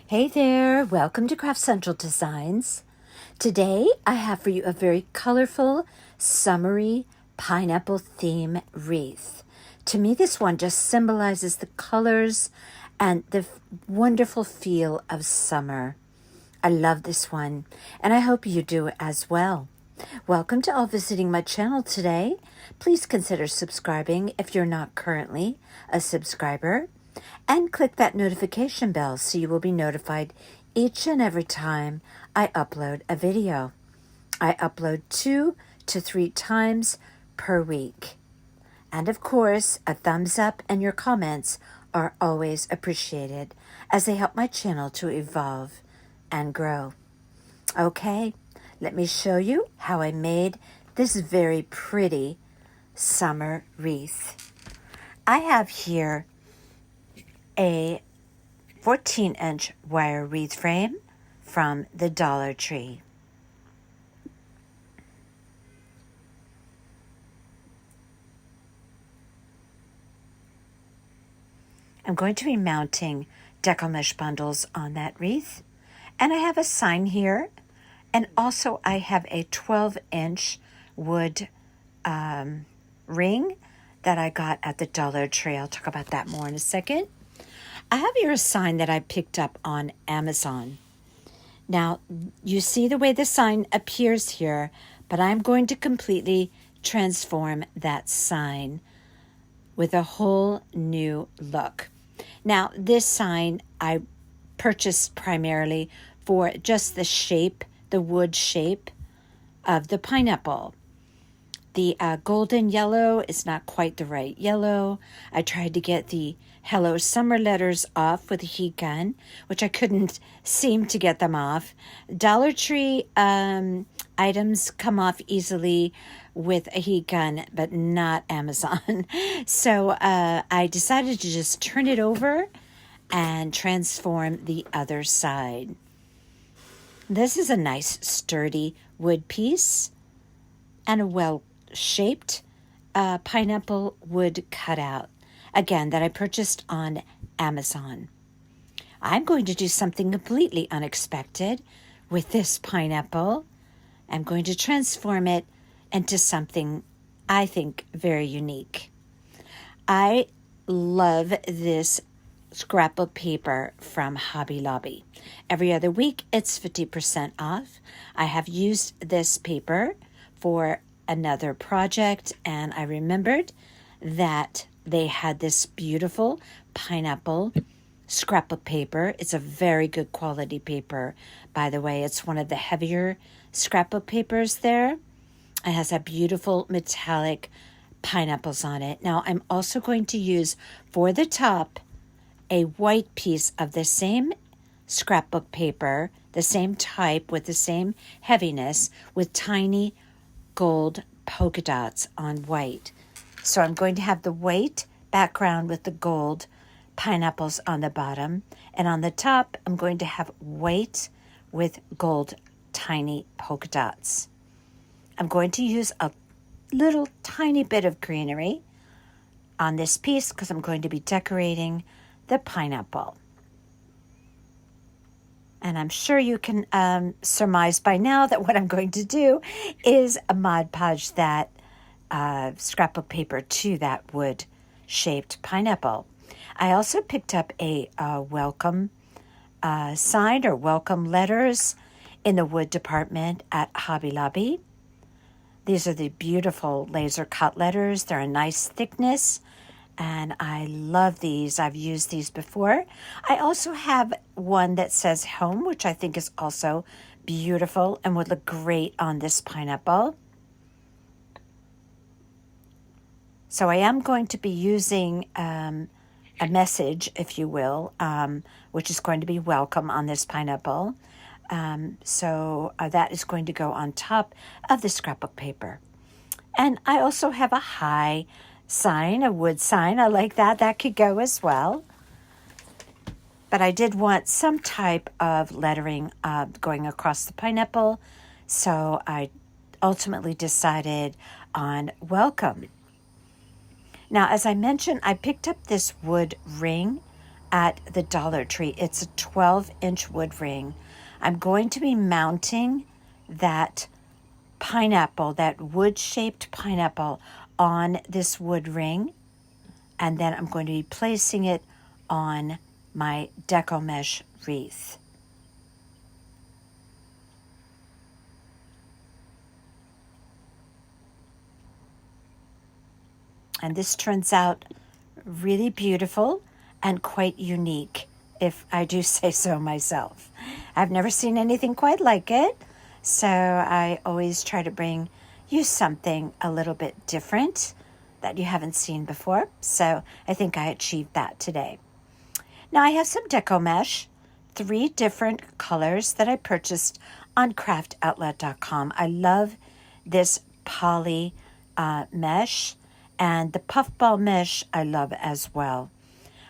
Hey there, welcome to Craft Central Designs. Today I have for you a very colorful, summery pineapple theme wreath. To me, this one just symbolizes the colors and the wonderful feel of summer. I love this one, and I hope you do as well. Welcome to all visiting my channel today. Please consider subscribing if you're not currently a subscriber, and click that notification bell so you will be notified each and every time I upload a video. I upload 2 to 3 times per week. And of course, a thumbs up and your comments are always appreciated as they help my channel to evolve and grow. Okay, let me show you how I made this very pretty summer wreath. I have here a 14-inch wire wreath frame from the Dollar Tree. I'm going to be mounting decal mesh bundles on that wreath, and I have a sign here, and also I have a 12-inch wood ring that I got at the Dollar Tree. I'll talk about that more in a second. I have here a sign that I picked up on Amazon. Now, you see the way the sign appears here, but I'm going to completely transform that sign with a whole new look. Now, this sign I purchased primarily for just the shape, the wood shape of the pineapple. The golden yellow is not quite the right yellow. I tried to get the Hello Summer letters off with a heat gun, which I couldn't seem to get them off. Dollar Tree items come off easily with a heat gun, but not Amazon. So I decided to just turn it over and transform the other side. This is a nice sturdy wood piece and a well-shaped pineapple wood cutout, again, that I purchased on Amazon. I'm going to do something completely unexpected with this pineapple. I'm going to transform it into something I think very unique. I love this scrapbook paper from Hobby Lobby. Every other week, it's 50% off. I have used this paper for another project, and I remembered that they had this beautiful pineapple scrapbook paper. It's a very good quality paper, by the way. It's one of the heavier scrapbook papers there. It has a beautiful metallic pineapples on it. Now, I'm also going to use for the top a white piece of the same scrapbook paper, the same type with the same heaviness, with tiny gold polka dots on white. So I'm going to have the white background with the gold pineapples on the bottom, and on the top I'm going to have white with gold tiny polka dots. I'm going to use a little tiny bit of greenery on this piece because I'm going to be decorating the pineapple. And I'm sure you can surmise by now that what I'm going to do is a Mod Podge that scrapbook paper to that wood-shaped pineapple. I also picked up a welcome sign or welcome letters in the wood department at Hobby Lobby. These are the beautiful laser cut letters. They're a nice thickness, and I love these. I've used these before. I also have one that says home, which I think is also beautiful and would look great on this pineapple. So I am going to be using a message, if you will, which is going to be welcome on this pineapple. So that is going to go on top of the scrapbook paper. And I also have a high sign, a wood sign. I like that. That could go as well. But I did want some type of lettering going across the pineapple. So I ultimately decided on welcome. Now, as I mentioned, I picked up this wood ring at the Dollar Tree. It's a 12-inch wood ring. I'm going to be mounting that pineapple, that wood-shaped pineapple, on this wood ring, and then I'm going to be placing it on my deco mesh wreath. And this turns out really beautiful and quite unique, if I do say so myself. I've never seen anything quite like it, so I always try to bring you something a little bit different that you haven't seen before. So I think I achieved that today. Now I have some deco mesh, 3 different colors that I purchased on craftoutlet.com. I love this poly mesh, and the puffball mesh I love as well.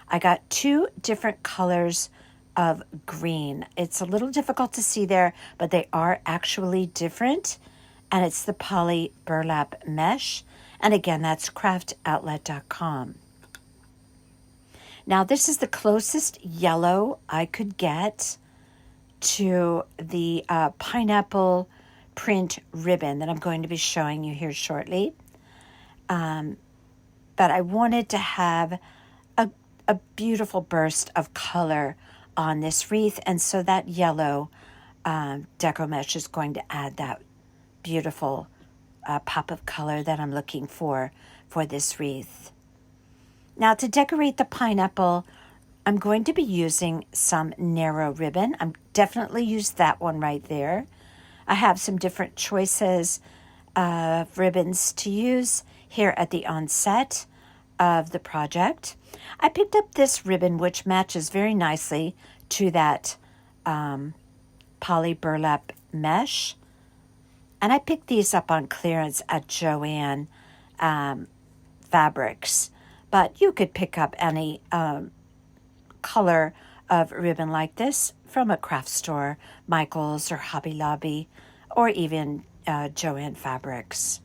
I got 2 different colors of green. It's a little difficult to see there, but they are actually different. And it's the poly burlap mesh. And again, that's craftoutlet.com. Now, this is the closest yellow I could get to the pineapple print ribbon that I'm going to be showing you here shortly. But I wanted to have a beautiful burst of color on this wreath, and so that yellow deco mesh is going to add that beautiful pop of color that I'm looking for this wreath. Now, to decorate the pineapple, I'm going to be using some narrow ribbon. I'm definitely used that one right there. I have some different choices of ribbons to use here at the onset of the project. I picked up this ribbon, which matches very nicely to that poly burlap mesh. And I picked these up on clearance at Joann Fabrics. But you could pick up any color of ribbon like this from a craft store, Michael's or Hobby Lobby, or even Joann Fabrics.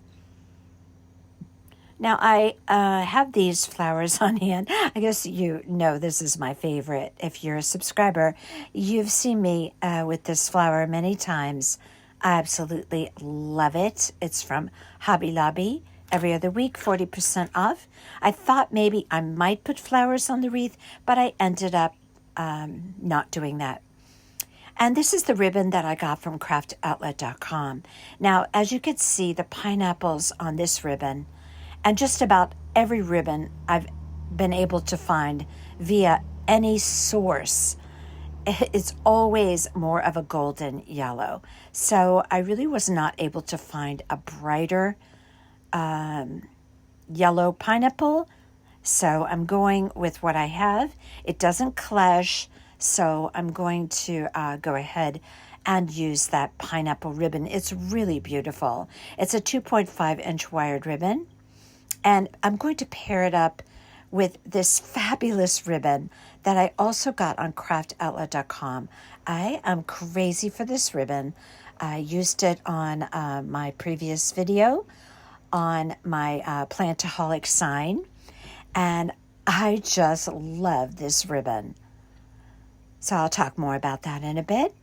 Now, I have these flowers on hand. I guess you know this is my favorite. If you're a subscriber, you've seen me with this flower many times. I absolutely love it. It's from Hobby Lobby. Every other week, 40% off. I thought maybe I might put flowers on the wreath, but I ended up not doing that. And this is the ribbon that I got from craftoutlet.com. Now, as you can see, the pineapples on this ribbon, and just about every ribbon I've been able to find via any source, it's always more of a golden yellow. So I really was not able to find a brighter yellow pineapple. So I'm going with what I have. It doesn't clash, so I'm going to go ahead and use that pineapple ribbon. It's really beautiful. It's a 2.5-inch wired ribbon. And I'm going to pair it up with this fabulous ribbon that I also got on craftoutlet.com. I am crazy for this ribbon. I used it on my previous video on my Plantaholic sign, and I just love this ribbon. So I'll talk more about that in a bit.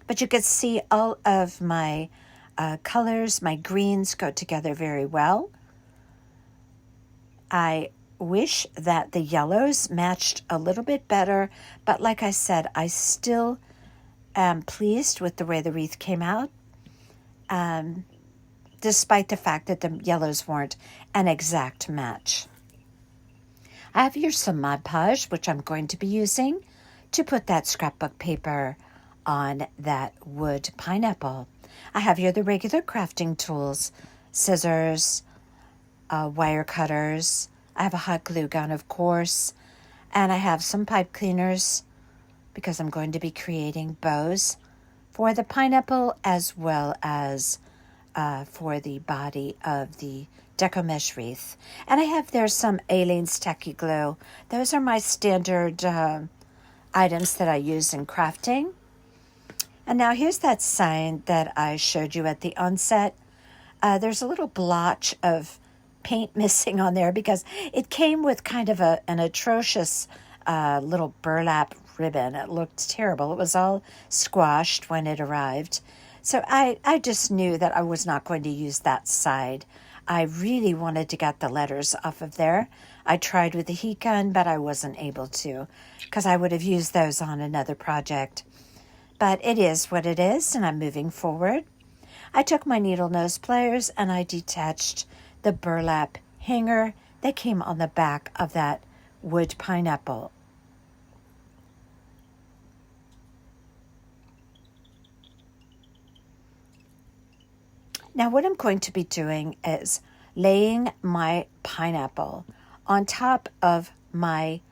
But you can see all of my colors, my greens go together very well. I wish that the yellows matched a little bit better, but like I said, I still am pleased with the way the wreath came out, despite the fact that the yellows weren't an exact match. I have here some Mod Podge, which I'm going to be using to put that scrapbook paper on that wood pineapple. I have here the regular crafting tools, scissors, wire cutters. I have a hot glue gun, of course, and I have some pipe cleaners because I'm going to be creating bows for the pineapple as well as for the body of the deco mesh wreath. And I have there some Aleene's Tacky Glue. Those are my standard items that I use in crafting. And now here's that sign that I showed you at the onset. There's a little blotch of paint missing on there because it came with kind of an atrocious little burlap ribbon. It looked terrible. It was all squashed when it arrived. So I just knew that I was not going to use that side. I really wanted to get the letters off of there. I tried with the heat gun, but I wasn't able to because I would have used those on another project. But it is what it is, and I'm moving forward. I took my needle nose pliers and I detached the burlap hanger that came on the back of that wood pineapple. Now what I'm going to be doing is laying my pineapple on top of my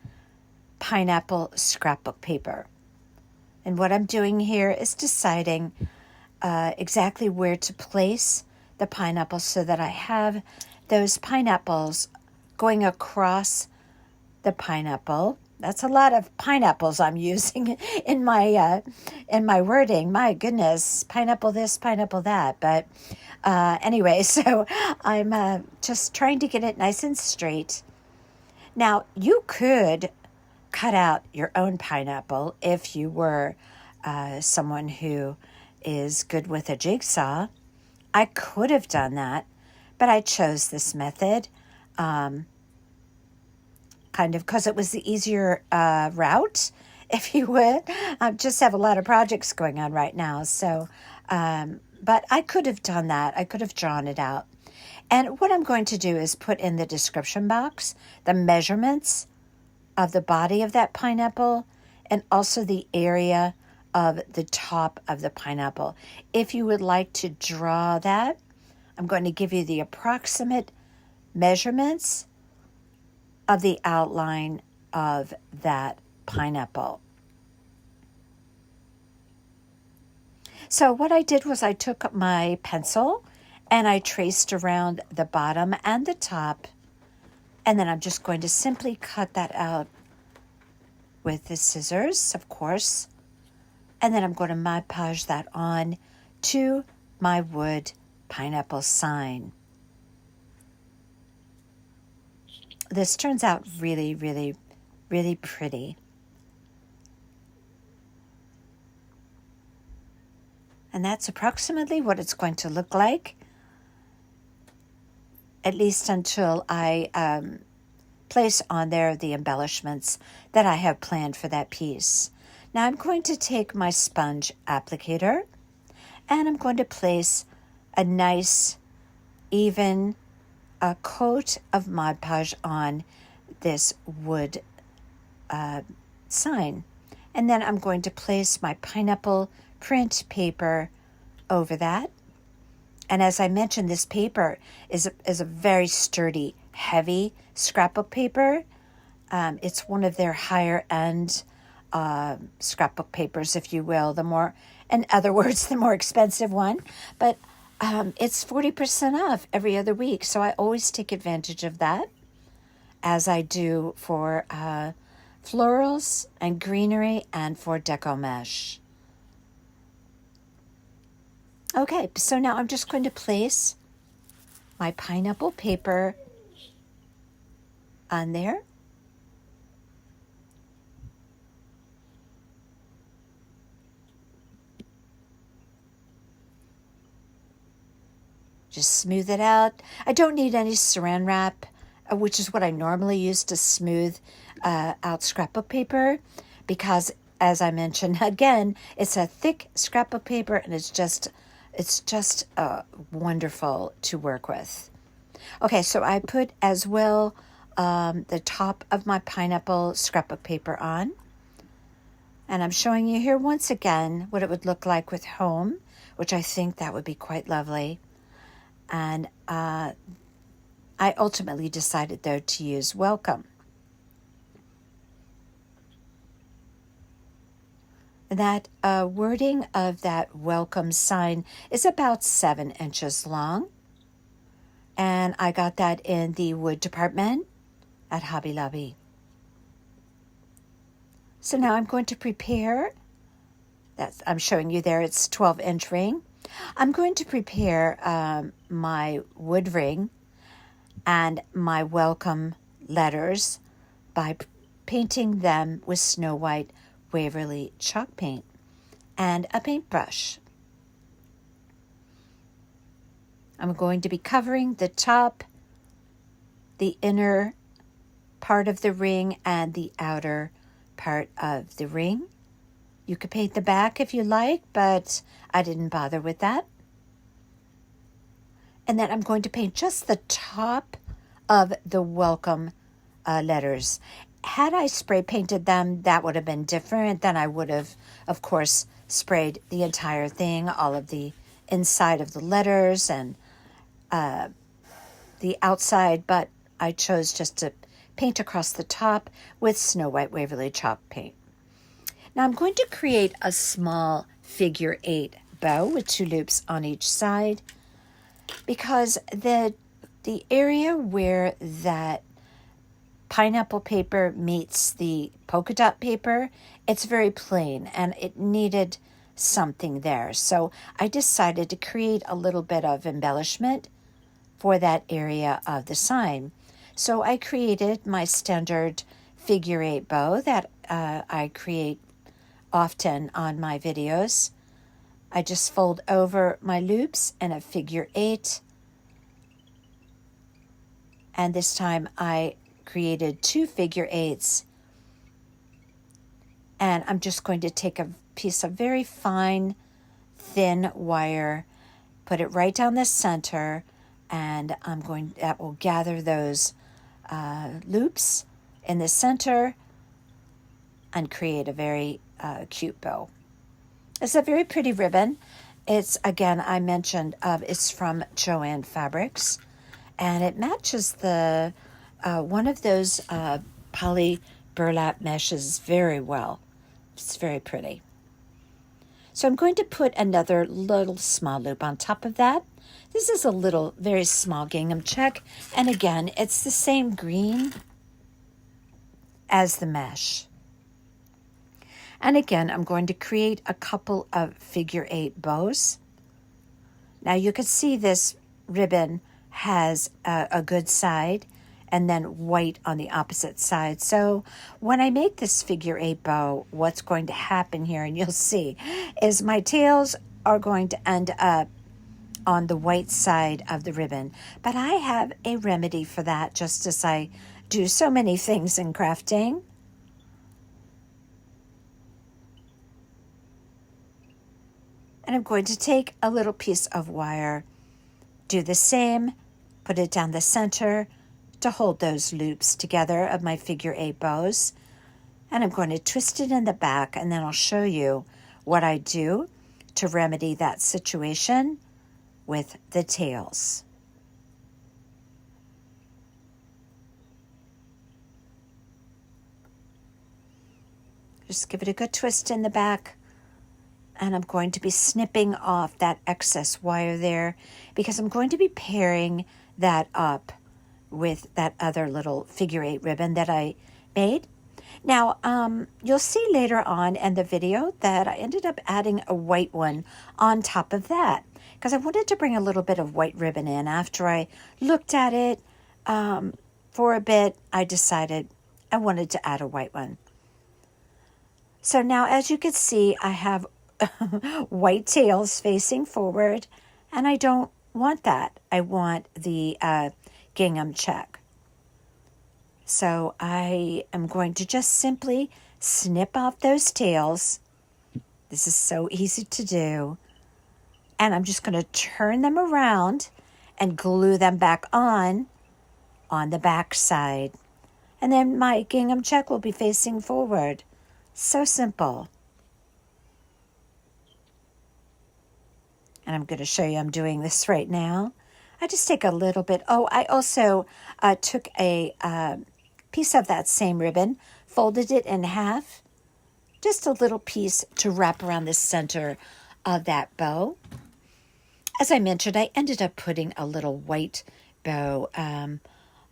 pineapple scrapbook paper. And what I'm doing here is deciding exactly where to place the pineapple so that I have those pineapples going across the pineapple. That's a lot of pineapples I'm using in my wording. My goodness, pineapple this, pineapple that. But anyway, so I'm just trying to get it nice and straight. Now, you could cut out your own pineapple if you were someone who is good with a jigsaw. I could have done that, but I chose this method kind of because it was the easier route, if you would. I just have a lot of projects going on right now, so but I could have done that. I could have drawn it out. And what I'm going to do is put in the description box the measurements of the body of that pineapple and also the area of the top of the pineapple. If you would like to draw that, I'm going to give you the approximate measurements of the outline of that pineapple. So what I did was I took my pencil and I traced around the bottom and the top, and then I'm just going to simply cut that out with the scissors, of course. And then I'm going to Mod Podge that on to my wood pineapple sign. This turns out really, really, really pretty. And that's approximately what it's going to look like, at least until I place on there the embellishments that I have planned for that piece. Now I'm going to take my sponge applicator and I'm going to place a nice, even coat of Mod Podge on this wood sign. And then I'm going to place my pineapple print paper over that. And as I mentioned, this paper is a very sturdy, heavy scrapbook paper. It's one of their higher end scrapbook papers, if you will. In other words, the more expensive one. But it's 40% off every other week. So I always take advantage of that, as I do for florals and greenery and for deco mesh. Okay, so now I'm just going to place my pineapple paper on there. Just smooth it out. I don't need any saran wrap, which is what I normally use to smooth out scrapbook paper, because as I mentioned, again, it's a thick scrapbook paper and it's just wonderful to work with. Okay, so I put as well the top of my pineapple scrapbook paper on. And I'm showing you here once again what it would look like with home, which I think that would be quite lovely. And I ultimately decided, though, to use welcome. That wording of that welcome sign is about 7 inches long. And I got that in the wood department at Hobby Lobby. So now I'm going to prepare, I'm showing you there, it's 12-inch ring. I'm going to prepare my wood ring and my welcome letters by painting them with Snow White Waverly chalk paint and a paintbrush. I'm going to be covering the top, the inner part of the ring, and the outer part of the ring. You could paint the back if you like, but I didn't bother with that. And then I'm going to paint just the top of the welcome letters. Had I spray painted them, that would have been different. Then I would have, of course, sprayed the entire thing, all of the inside of the letters and the outside, but I chose just to paint across the top with Snow White Waverly chalk paint. Now I'm going to create a small figure 8 bow with 2 loops on each side, because the area where that pineapple paper meets the polka dot paper, it's very plain and it needed something there. So I decided to create a little bit of embellishment for that area of the sign. So I created my standard figure 8 bow that I create often on my videos. I just fold over my loops in a figure 8. And this time I created 2 figure 8s. And I'm just going to take a piece of very fine, thin wire, put it right down the center, and that will gather those loops in the center and create a very cute bow. It's a very pretty ribbon. It's, again, I mentioned, it's from Joann Fabrics, and it matches the one of those poly burlap meshes very well. It's very pretty. So I'm going to put another little small loop on top of that. This is a little, very small gingham check, and again, it's the same green as the mesh. And again, I'm going to create a couple of figure 8 bows. Now you can see this ribbon has a good side and then white on the opposite side. So when I make this figure 8 bow, what's going to happen here, and you'll see, is my tails are going to end up on the white side of the ribbon. But I have a remedy for that, just as I do so many things in crafting. And I'm going to take a little piece of wire, do the same, put it down the center to hold those loops together of my figure 8 bows. And I'm going to twist it in the back, and then I'll show you what I do to remedy that situation with the tails. Just give it a good twist in the back. And I'm going to be snipping off that excess wire there, because I'm going to be pairing that up with that other little figure 8 ribbon that I made. Now, you'll see later on in the video that I ended up adding a white one on top of that, because I wanted to bring a little bit of white ribbon in. After I looked at it for a bit, I decided I wanted to add a white one. So now, as you can see, I have white tails facing forward, and I don't want that. I want the gingham check. So I am going to just simply snip off those tails. This is so easy to do. And I'm just going to turn them around and glue them back on the back side. And then my gingham check will be facing forward. So simple. And I'm going to show you I'm doing this right now. I just take a little bit. Oh, I also took a piece of that same ribbon, folded it in half, just a little piece to wrap around the center of that bow. As I mentioned, I ended up putting a little white bow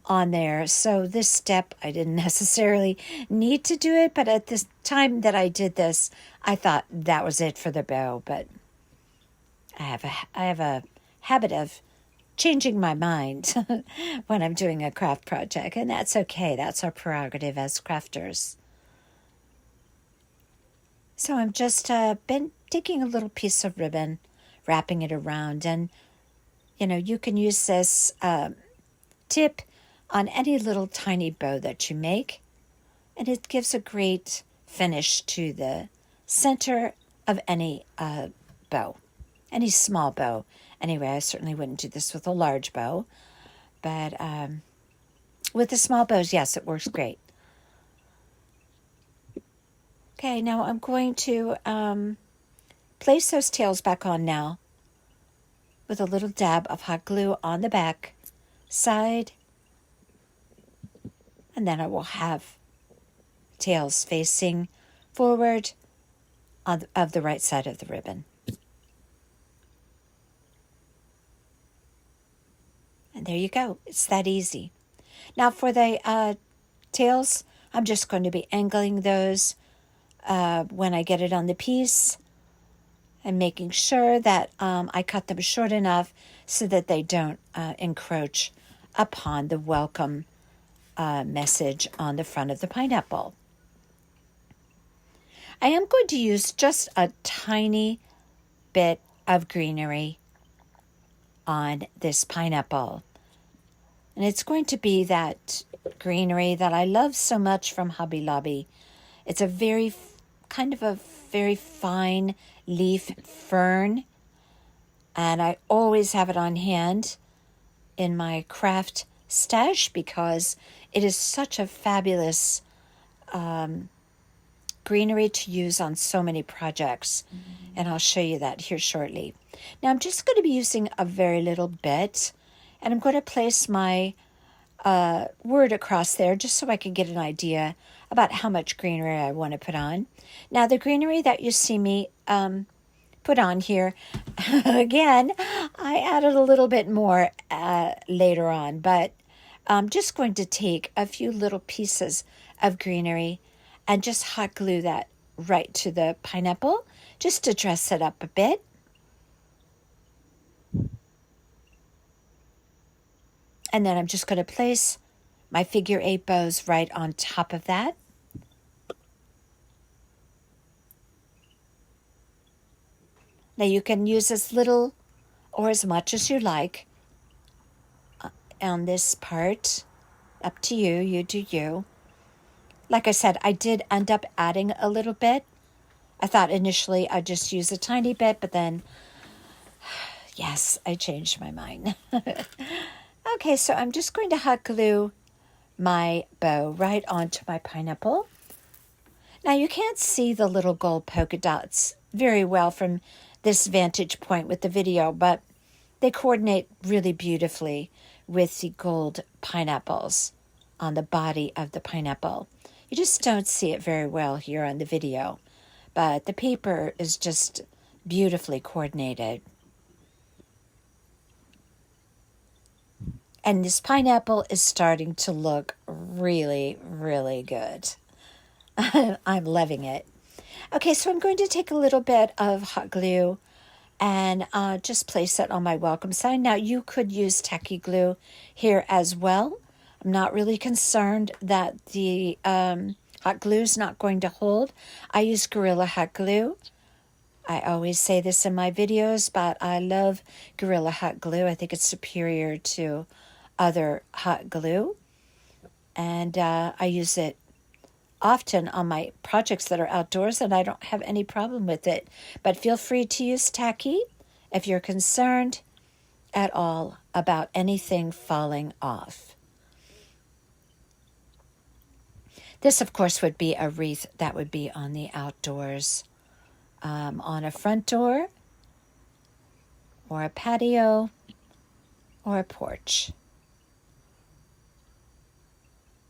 on there. So this step, I didn't necessarily need to do it, but at this time that I did this, I thought that was it for the bow. But I have a habit of changing my mind when I'm doing a craft project, and that's okay. That's our prerogative as crafters. So I'm just been taking a little piece of ribbon, wrapping it around, and you can use this tip on any little tiny bow that you make, and it gives a great finish to the center of any bow, any small bow. Anyway, I certainly wouldn't do this with a large bow, but with the small bows, yes, it works great. Okay, now I'm going to place those tails back on now with a little dab of hot glue on the back side, and then I will have tails facing forward of the right side of the ribbon. And there you go. It's that easy. Now for the tails, I'm just going to be angling those when I get it on the piece, and making sure that I cut them short enough so that they don't encroach upon the welcome message on the front of the pineapple. I am going to use just a tiny bit of greenery on this pineapple. And it's going to be that greenery that I love so much from Hobby Lobby. It's a very fine leaf fern, and I always have it on hand in my craft stash because it is such a fabulous greenery to use on so many projects, and I'll show you that here shortly. Now I'm just going to be using a very little bit, and I'm going to place my word across there just so I can get an idea about how much greenery I want to put on. Now the greenery that you see me put on here, again, I added a little bit more later on, but I'm just going to take a few little pieces of greenery and just hot glue that right to the pineapple just to dress it up a bit. And then I'm just going to place my figure 8 bows right on top of that. Now you can use as little or as much as you like on this part. Up to you, you do you. Like I said, I did end up adding a little bit. I thought initially I'd just use a tiny bit, but then, yes, I changed my mind. Okay, so I'm just going to hot glue my bow right onto my pineapple. Now you can't see the little gold polka dots very well from this vantage point with the video, but they coordinate really beautifully with the gold pineapples on the body of the pineapple. You just don't see it very well here on the video, but the paper is just beautifully coordinated. And this pineapple is starting to look really, really good. I'm loving it. Okay, so I'm going to take a little bit of hot glue and just place it on my welcome sign. Now, you could use tacky glue here as well. I'm not really concerned that the hot glue is not going to hold. I use Gorilla Hot Glue. I always say this in my videos, but I love Gorilla Hot Glue. I think it's superior to other hot glue. And I use it often on my projects that are outdoors, and I don't have any problem with it. But feel free to use tacky if you're concerned at all about anything falling off. This, of course, would be a wreath that would be on the outdoors, on a front door, or a patio, or a porch.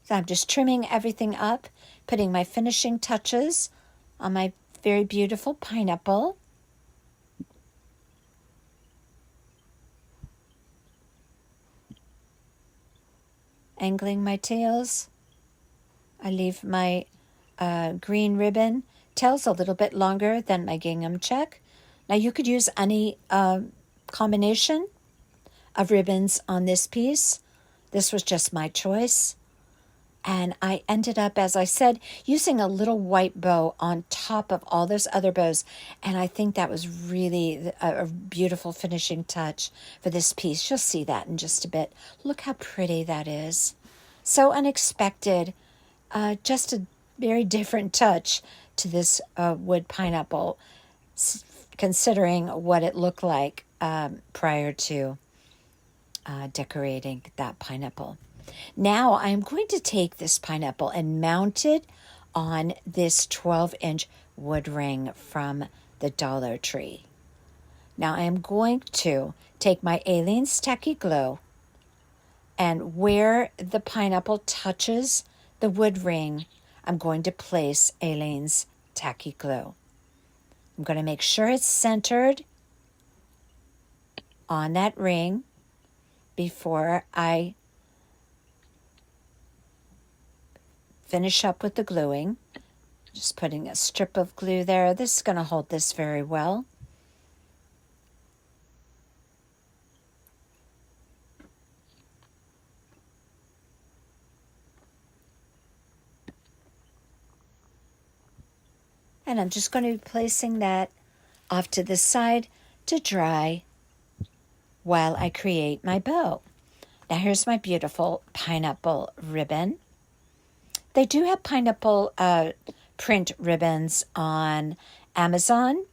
So I'm just trimming everything up, putting my finishing touches on my very beautiful pineapple. Angling my tails. I leave my green ribbon tails a little bit longer than my gingham check. Now you could use any combination of ribbons on this piece. This was just my choice. And I ended up, as I said, using a little white bow on top of all those other bows. And I think that was really a beautiful finishing touch for this piece. You'll see that in just a bit. Look how pretty that is. So unexpected. Just a very different touch to this wood pineapple, considering what it looked like prior to decorating that pineapple. Now I'm going to take this pineapple and mount it on this 12-inch wood ring from the Dollar Tree. Now I am going to take my Aleene's Tacky Glue, and where the pineapple touches the wood ring, I'm going to place Aleene's Tacky Glue. I'm going to make sure it's centered on that ring before I finish up with the gluing. Just putting a strip of glue there. This is going to hold this very well. And I'm just going to be placing that off to the side to dry while I create my bow. Now here's my beautiful pineapple ribbon. They do have pineapple print ribbons on Amazon,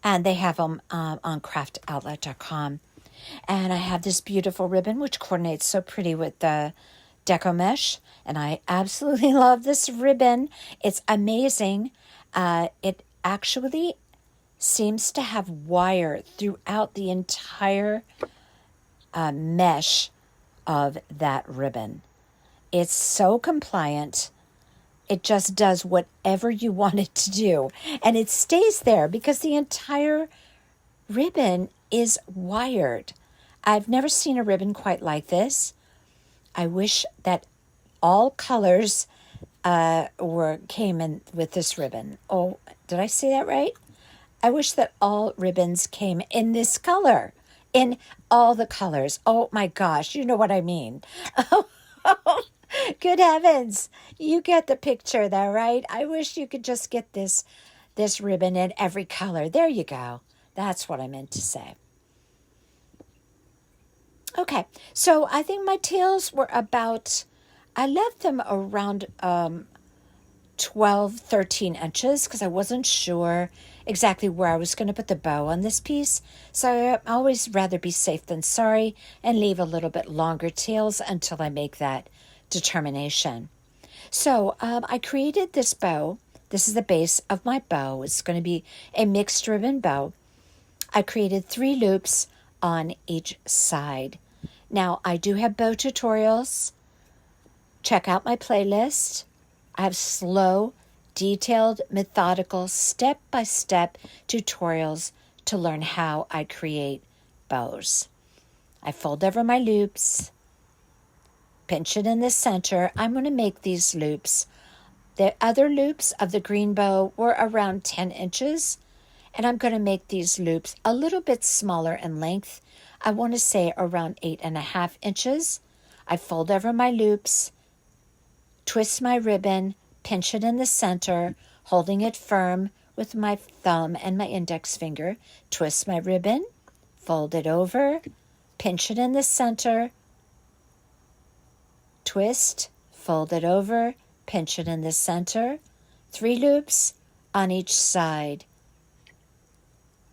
and they have them on craftoutlet.com. And I have this beautiful ribbon, which coordinates so pretty with the deco mesh, and I absolutely love this ribbon. It's amazing. It actually seems to have wire throughout the entire mesh of that ribbon. It's so compliant. It just does whatever you want it to do. And it stays there because the entire ribbon is wired. I've never seen a ribbon quite like this. I wish that all colors came in with this ribbon. Oh, did I say that right? I wish that all ribbons came in this color. In all the colors. Oh my gosh, you know what I mean. Good heavens. You get the picture there, right? I wish you could just get this ribbon in every color. There you go. That's what I meant to say. Okay, so I think my tails were about, I left them around 12, 13 inches because I wasn't sure exactly where I was going to put the bow on this piece. So I always rather be safe than sorry and leave a little bit longer tails until I make that determination. So I created this bow. This is the base of my bow. It's going to be a mixed ribbon bow. I created 3 loops on each side. Now, I do have bow tutorials. Check out my playlist. I have slow, detailed, methodical, step-by-step tutorials to learn how I create bows. I fold over my loops, pinch it in the center. I'm going to make these loops. The other loops of the green bow were around 10 inches, and I'm going to make these loops a little bit smaller in length. I want to say around 8.5 inches. I fold over my loops, twist my ribbon, pinch it in the center, holding it firm with my thumb and my index finger, twist my ribbon, fold it over, pinch it in the center, twist, fold it over, pinch it in the center, 3 loops on each side.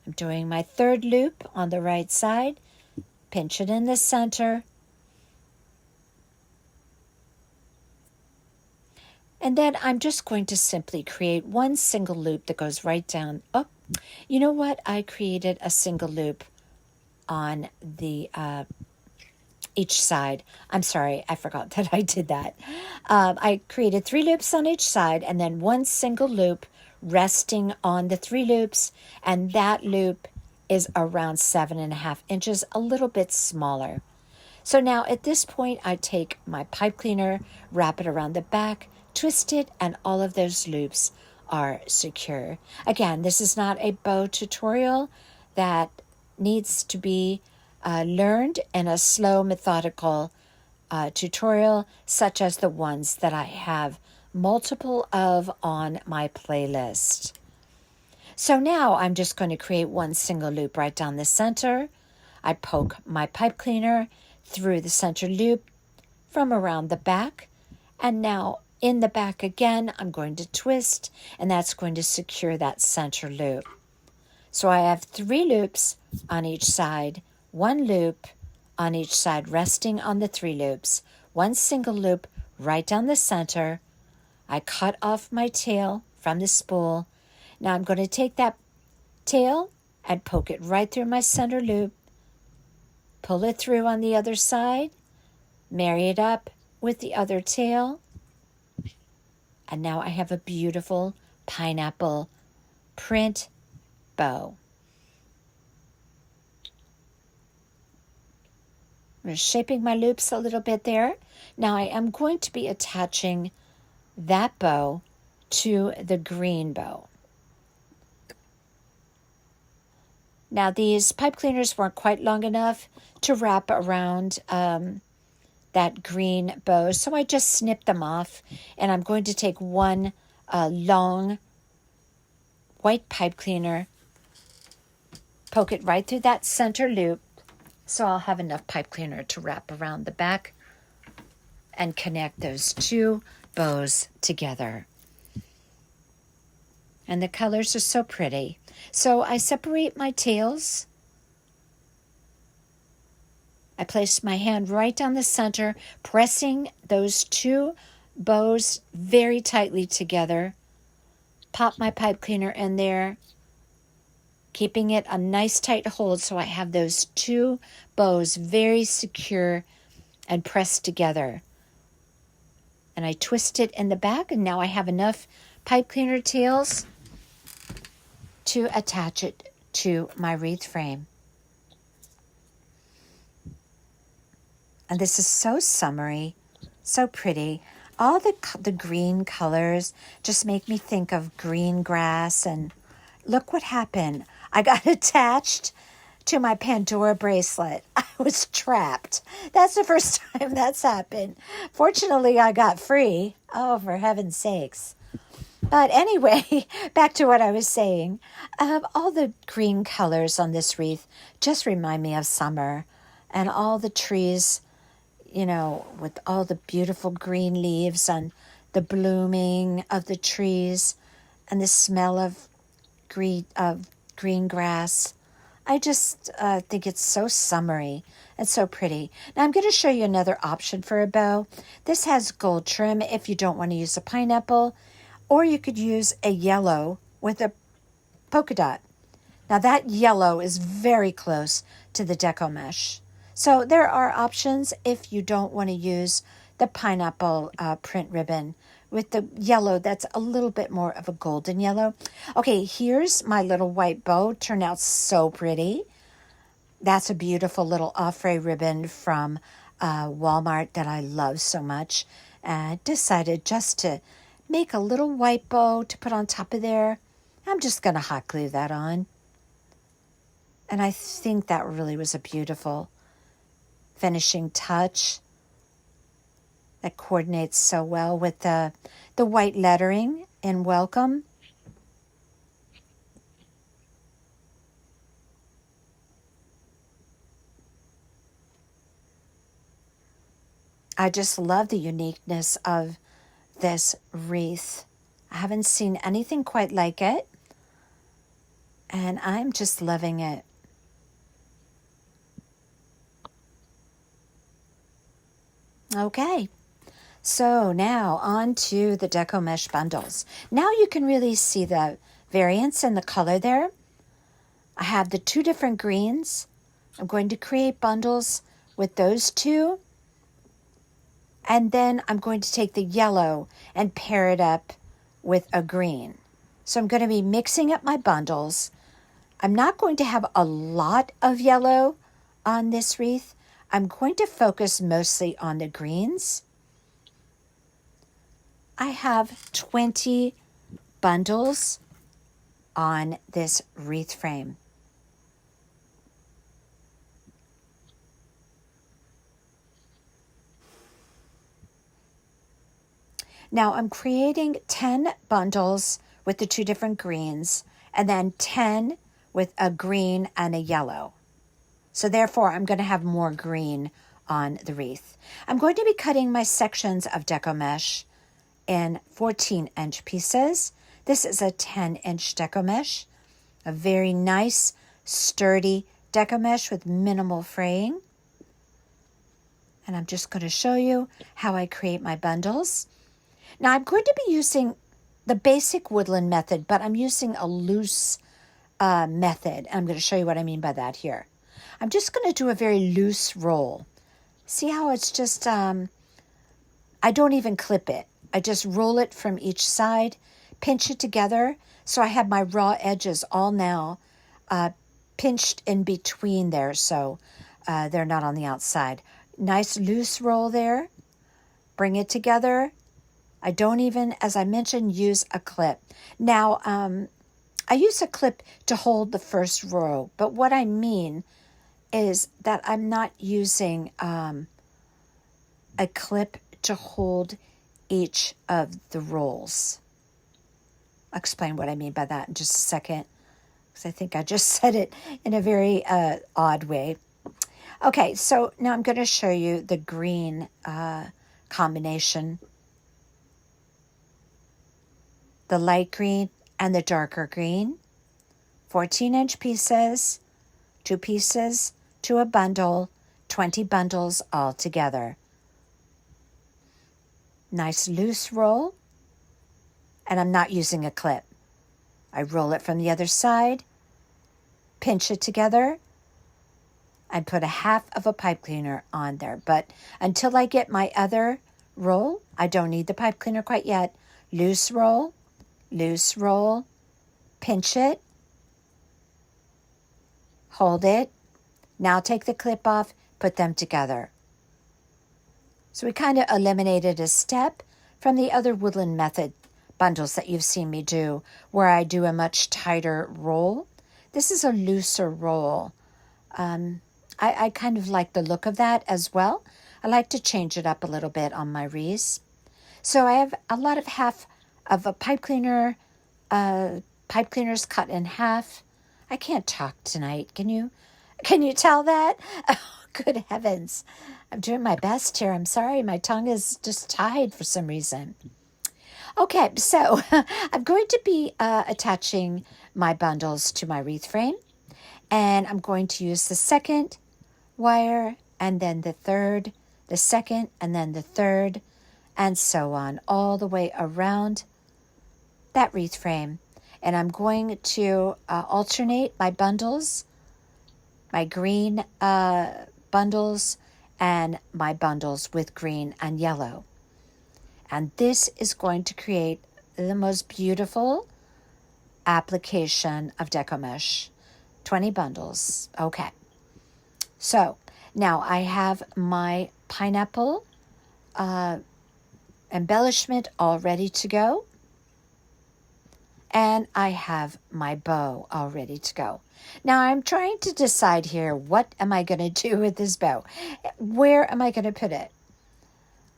I'm doing my 3rd loop on the right side, pinch it in the center, and then I'm just going to simply create one single loop that goes right down. Oh, you know what? I created a single loop on the each side. I'm sorry, I forgot that I did that. I created 3 loops on each side and then one single loop resting on the 3 loops, and that loop is around 7.5 inches, a little bit smaller. So now at this point, I take my pipe cleaner, wrap it around the back, twist it, and all of those loops are secure. Again, this is not a bow tutorial that needs to be learned in a slow, methodical tutorial, such as the ones that I have multiple of on my playlist. So now I'm just going to create one single loop right down the center. I poke my pipe cleaner through the center loop from around the back, and now in the back again I'm going to twist, and that's going to secure that center loop. So I have 3 loops on each side, 1 loop on each side resting on the 3 loops, 1 single loop right down the center. I cut off my tail from the spool. Now I'm going to take that tail and poke it right through my center loop, pull it through on the other side, marry it up with the other tail, and now I have a beautiful pineapple print bow. I'm shaping my loops a little bit there. Now I am going to be attaching that bow to the green bow. Now these pipe cleaners weren't quite long enough to wrap around that green bow, so I just snipped them off, and I'm going to take one long white pipe cleaner, poke it right through that center loop, so I'll have enough pipe cleaner to wrap around the back and connect those 2 bows together. And the colors are so pretty. So I separate my tails. I place my hand right down the center, pressing those 2 bows very tightly together. Pop my pipe cleaner in there, keeping it a nice tight hold so I have those 2 bows very secure and pressed together. And I twist it in the back, and now I have enough pipe cleaner tails to attach it to my wreath frame. And this is so summery, so pretty. All the green colors just make me think of green grass. And look what happened. I got attached to my Pandora bracelet. I was trapped. That's the first time that's happened. Fortunately, I got free. Oh, for heaven's sakes. But anyway, back to what I was saying. All the green colors on this wreath just remind me of summer, and all the trees, you know, with all the beautiful green leaves and the blooming of the trees and the smell of green grass. I just think it's so summery and so pretty. Now I'm going to show you another option for a bow. This has gold trim if you don't want to use a pineapple, or you could use a yellow with a polka dot. Now that yellow is very close to the deco mesh. So there are options if you don't want to use the pineapple print ribbon with the yellow that's a little bit more of a golden yellow. Okay, here's my little white bow. Turned out so pretty. That's a beautiful little offray ribbon from Walmart that I love so much. And I decided just to make a little white bow to put on top of there. I'm just going to hot glue that on. And I think that really was a beautiful finishing touch that coordinates so well with the white lettering in welcome. I just love the uniqueness of this wreath. I haven't seen anything quite like it, and I'm just loving it. Okay, so now on to the deco mesh bundles. Now you can really see the variance in the color there. I have the 2 different greens. I'm going to create bundles with those 2. And then I'm going to take the yellow and pair it up with a green. So I'm going to be mixing up my bundles. I'm not going to have a lot of yellow on this wreath. I'm going to focus mostly on the greens. I have 20 bundles on this wreath frame. Now I'm creating 10 bundles with the 2 different greens, and then 10 with a green and a yellow. So therefore, I'm going to have more green on the wreath. I'm going to be cutting my sections of deco mesh in 14-inch pieces. This is a 10-inch deco mesh, a very nice, sturdy deco mesh with minimal fraying. And I'm just going to show you how I create my bundles. Now I'm going to be using the basic woodland method, but I'm using a loose method. I'm going to show you what I mean by that here. I'm just going to do a very loose roll. See how it's just, I don't even clip it. I just roll it from each side, pinch it together. So I have my raw edges all now pinched in between there, so they're not on the outside. Nice loose roll there. Bring it together. I don't even, as I mentioned, use a clip. Now, I use a clip to hold the first row, but what I mean is that I'm not using a clip to hold each of the rolls. I'll explain what I mean by that in just a second, because I think I just said it in a very odd way. Okay, so now I'm going to show you the green combination. The light green and the darker green. 14-inch pieces, 2 pieces to a bundle, 20 bundles all together. Nice loose roll, and I'm not using a clip. I roll it from the other side, pinch it together, and put a half of a pipe cleaner on there. But until I get my other roll, I don't need the pipe cleaner quite yet. Loose roll, pinch it, hold it. Now take the clip off, put them together. So we kind of eliminated a step from the other woodland method bundles that you've seen me do, where I do a much tighter roll. This is a looser roll. I kind of like the look of that as well. I like to change it up a little bit on my wreaths. So I have a lot of half of a pipe cleaner, pipe cleaners cut in half. I can't talk tonight. Can you tell that? Oh, good heavens. I'm doing my best here. I'm sorry. My tongue is just tied for some reason. Okay, so I'm going to be attaching my bundles to my wreath frame. And I'm going to use the second wire, and then the third, the second, and then the third, and so on, all the way around that wreath frame. And I'm going to alternate my bundles, my green bundles, and my bundles with green and yellow. And this is going to create the most beautiful application of deco mesh. 20 bundles. Okay. So now I have my pineapple embellishment all ready to go. And I have my bow all ready to go. Now I'm trying to decide here, what am I going to do with this bow? Where am I going to put it?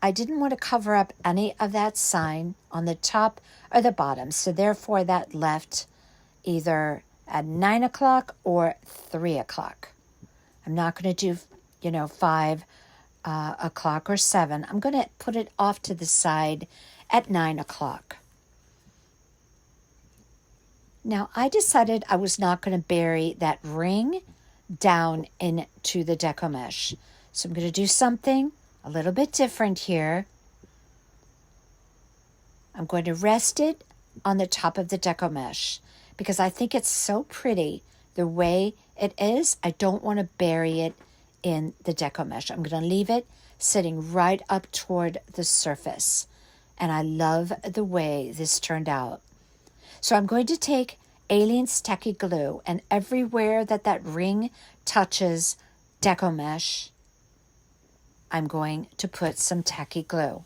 I didn't want to cover up any of that sign on the top or the bottom. So therefore that left either at 9 o'clock or 3 o'clock. I'm not going to do, 5 o'clock or 7. I'm going to put it off to the side at 9 o'clock. Now, I decided I was not going to bury that ring down into the deco mesh. So I'm going to do something a little bit different here. I'm going to rest it on the top of the deco mesh because I think it's so pretty the way it is. I don't want to bury it in the deco mesh. I'm going to leave it sitting right up toward the surface. And I love the way this turned out. So I'm going to take Aleene's Tacky Glue, and everywhere that ring touches deco mesh, I'm going to put some tacky glue. All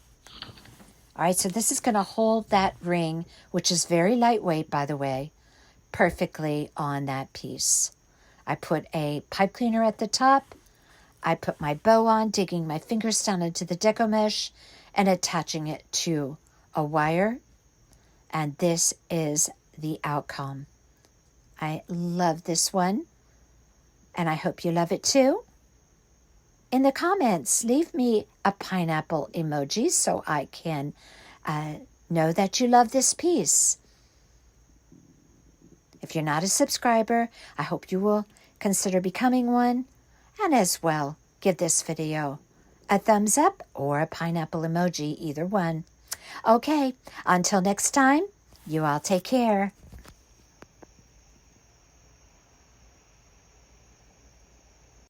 right, so this is going to hold that ring, which is very lightweight, by the way, perfectly on that piece. I put a pipe cleaner at the top. I put my bow on, digging my fingers down into the deco mesh and attaching it to a wire, and this is the outcome. I love this one, and I hope you love it too. In the comments, leave me a pineapple emoji so I can know that you love this piece. If you're not a subscriber, I hope you will consider becoming one, and as well, give this video a thumbs up or a pineapple emoji, either one. Okay, until next time, you all take care.